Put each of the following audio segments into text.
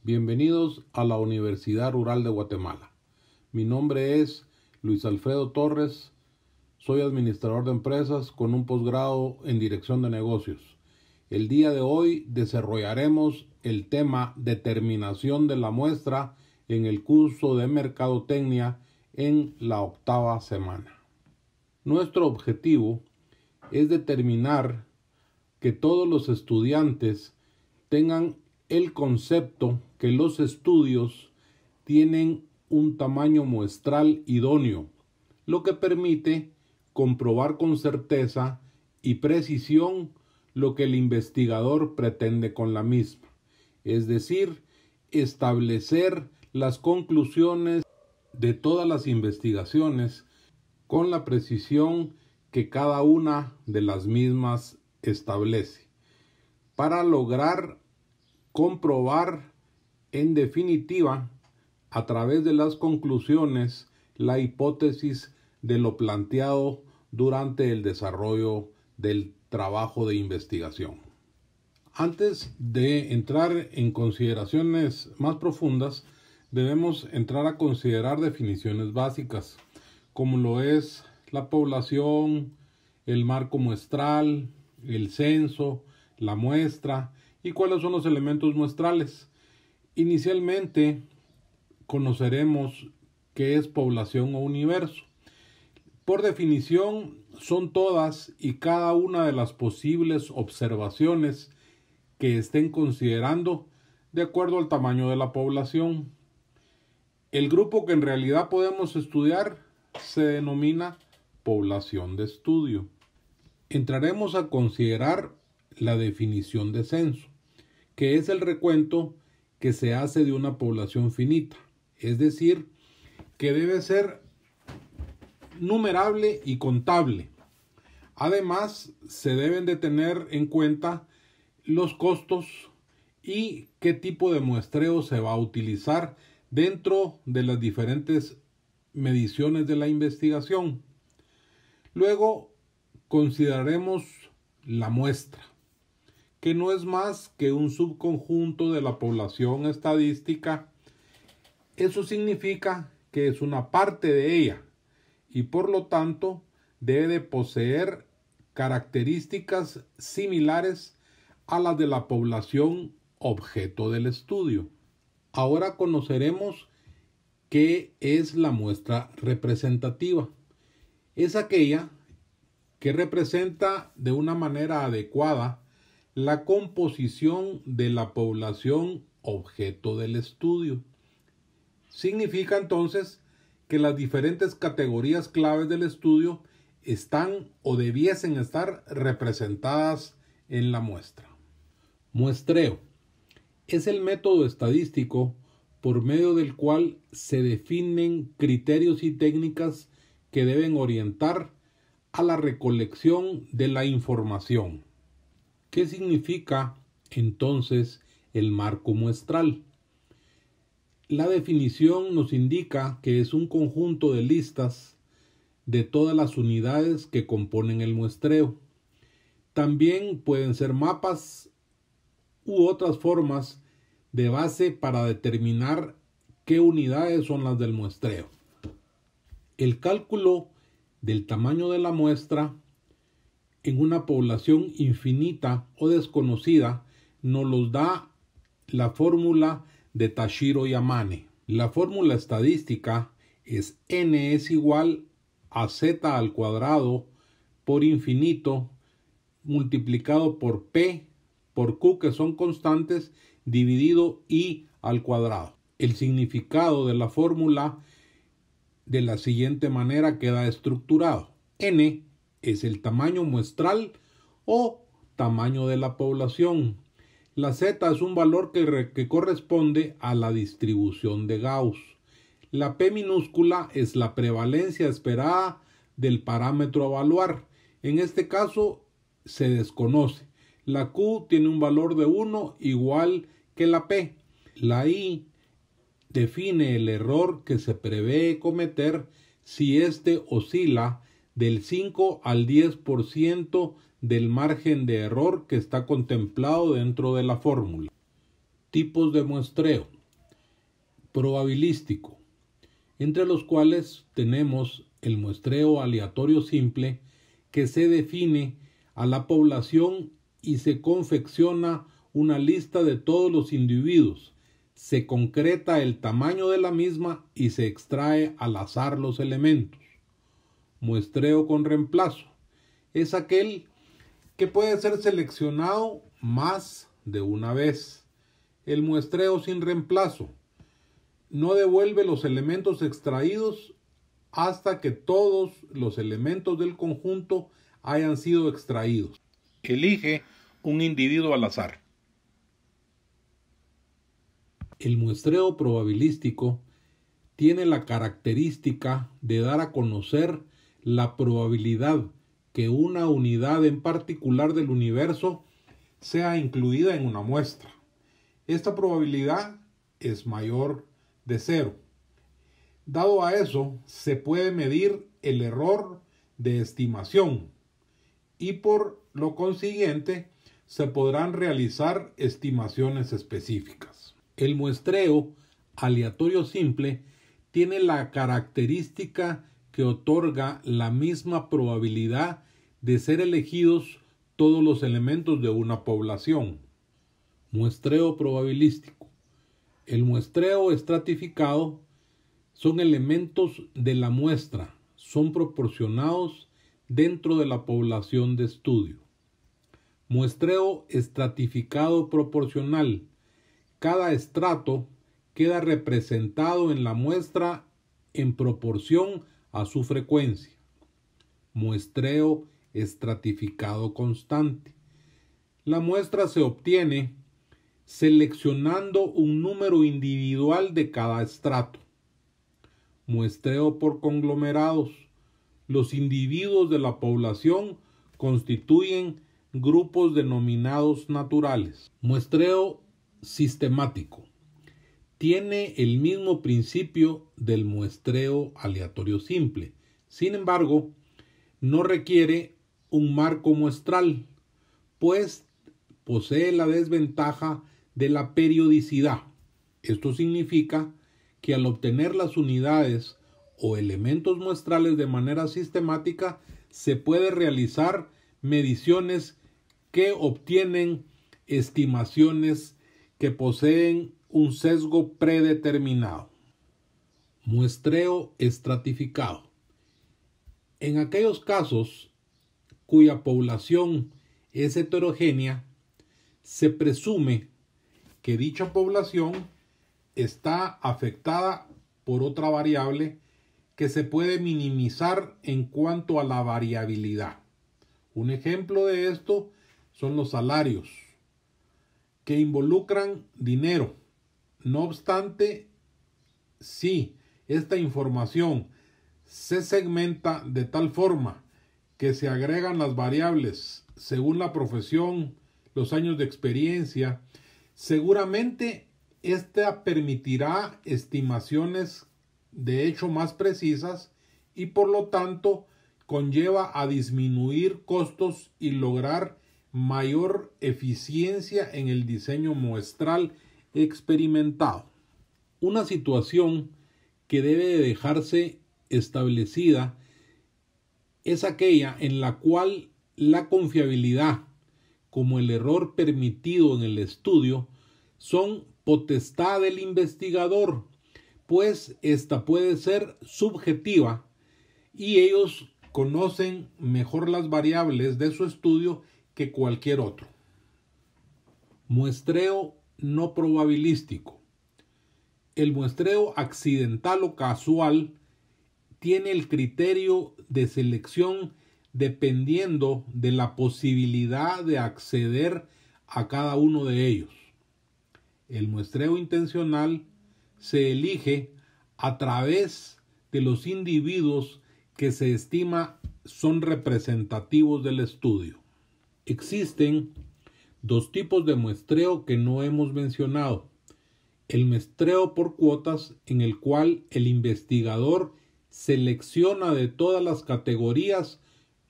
Bienvenidos a la Universidad Rural de Guatemala. Mi nombre es Luis Alfredo Torres. Soy administrador de empresas con un posgrado en dirección de negocios. El día de hoy desarrollaremos el tema determinación de la muestra en el curso de mercadotecnia en la 8ª semana. Nuestro objetivo es determinar que todos los estudiantes tengan el concepto que los estudios tienen un tamaño muestral idóneo, lo que permite comprobar con certeza y precisión lo que el investigador pretende con la misma, es decir, establecer las conclusiones de todas las investigaciones con la precisión que cada una de las mismas establece, para lograr comprobar en definitiva a través de las conclusiones la hipótesis de lo planteado durante el desarrollo del trabajo de investigación. Antes de entrar en consideraciones más profundas, debemos entrar a considerar definiciones básicas, como lo es la población, el marco muestral, el censo, la muestra y cuáles son los elementos muestrales. Inicialmente conoceremos qué es población o universo. Por definición, son todas y cada una de las posibles observaciones que estén considerando de acuerdo al tamaño de la población. El grupo que en realidad podemos estudiar se denomina población de estudio. Entraremos a considerar la definición de censo, que es el recuento que se hace de una población finita, es decir, que debe ser numerable y contable. Además, se deben de tener en cuenta los costos y qué tipo de muestreo se va a utilizar dentro de las diferentes mediciones de la investigación. Luego consideraremos la muestra, que no es más que un subconjunto de la población estadística. Eso significa que es una parte de ella y por lo tanto debe de poseer características similares a las de la población objeto del estudio. Ahora conoceremos qué es la muestra representativa. Es aquella que representa de una manera adecuada la composición de la población objeto del estudio. Significa entonces que las diferentes categorías claves del estudio están o debiesen estar representadas en la muestra. Muestreo es el método estadístico por medio del cual se definen criterios y técnicas que deben orientar a la recolección de la información. ¿Qué significa entonces el marco muestral? La definición nos indica que es un conjunto de listas de todas las unidades que componen el muestreo. También pueden ser mapas u otras formas de base para determinar qué unidades son las del muestreo. El cálculo del tamaño de la muestra en una población infinita o desconocida nos los da la fórmula de Tashiro Yamane. La fórmula estadística es n es igual a z al cuadrado por infinito multiplicado por p por q, que son constantes, dividido i al cuadrado. El significado de la fórmula de la siguiente manera queda estructurado. N es el tamaño muestral o tamaño de la población. La z es un valor que corresponde a la distribución de Gauss. La p minúscula es la prevalencia esperada del parámetro a evaluar. En este caso se desconoce. La q tiene un valor de 1 igual que la p. La i define el error que se prevé cometer si éste oscila del 5 al 10% del margen de error que está contemplado dentro de la fórmula. Tipos de muestreo. probabilístico, entre los cuales tenemos el muestreo aleatorio simple, que se define a la población y se confecciona una lista de todos los individuos, se concreta el tamaño de la misma y se extrae al azar los elementos. Muestreo con reemplazo es aquel que puede ser seleccionado más de una vez. El muestreo sin reemplazo no devuelve los elementos extraídos hasta que todos los elementos del conjunto hayan sido extraídos. Elige un individuo al azar. El muestreo probabilístico tiene la característica de dar a conocer la probabilidad que una unidad en particular del universo sea incluida en una muestra. Esta probabilidad es mayor de 0. Dado a eso, se puede medir el error de estimación y por lo consiguiente se podrán realizar estimaciones específicas. El muestreo aleatorio simple tiene la característica que otorga la misma probabilidad de ser elegidos todos los elementos de una población. Muestreo probabilístico. El muestreo estratificado son elementos de la muestra, son proporcionados dentro de la población de estudio. Muestreo estratificado proporcional. Cada estrato queda representado en la muestra en proporción a su frecuencia. Muestreo estratificado constante. La muestra se obtiene seleccionando un número individual de cada estrato. Muestreo por conglomerados. Los individuos de la población constituyen grupos denominados naturales. Muestreo sistemático. Tiene el mismo principio del muestreo aleatorio simple. Sin embargo, no requiere un marco muestral, pues posee la desventaja de la periodicidad. Esto significa que al obtener las unidades o elementos muestrales de manera sistemática, se puede realizar mediciones que obtienen estimaciones que poseen un sesgo predeterminado. Muestreo estratificado. En aquellos casos cuya población es heterogénea, se presume que dicha población está afectada por otra variable que se puede minimizar en cuanto a la variabilidad. Un ejemplo de esto son los salarios, que involucran dinero. No obstante, si esta información se segmenta de tal forma que se agregan las variables según la profesión, los años de experiencia, seguramente esta permitirá estimaciones de hecho más precisas y por lo tanto conlleva a disminuir costos y lograr mayor eficiencia en el diseño muestral experimentado. Una situación que debe de dejarse establecida es aquella en la cual la confiabilidad como el error permitido en el estudio son potestad del investigador, pues esta puede ser subjetiva y ellos conocen mejor las variables de su estudio que cualquier otro. Muestreo no probabilístico. El muestreo accidental o casual tiene el criterio de selección dependiendo de la posibilidad de acceder a cada uno de ellos. El muestreo intencional se elige a través de los individuos que se estima son representativos del estudio. Existen dos tipos de muestreo que no hemos mencionado. El muestreo por cuotas, en el cual el investigador selecciona de todas las categorías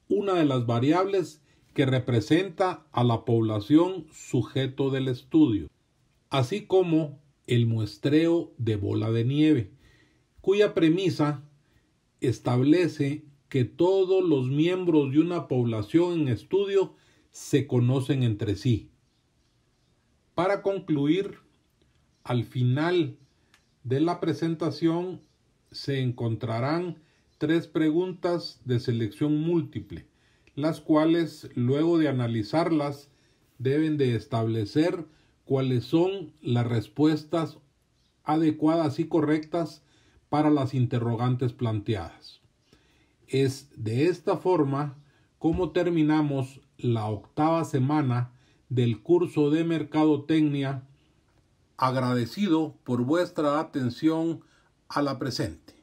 una de las variables que representa a la población sujeto del estudio, así como el muestreo de bola de nieve, cuya premisa establece que todos los miembros de una población en estudio se conocen entre sí. Para concluir, al final de la presentación se encontrarán 3 preguntas de selección múltiple, las cuales, luego de analizarlas, deben de establecer cuáles son las respuestas adecuadas y correctas para las interrogantes planteadas. Es de esta forma como terminamos la 8ª semana del curso de Mercadotecnia, agradecido por vuestra atención a la presente.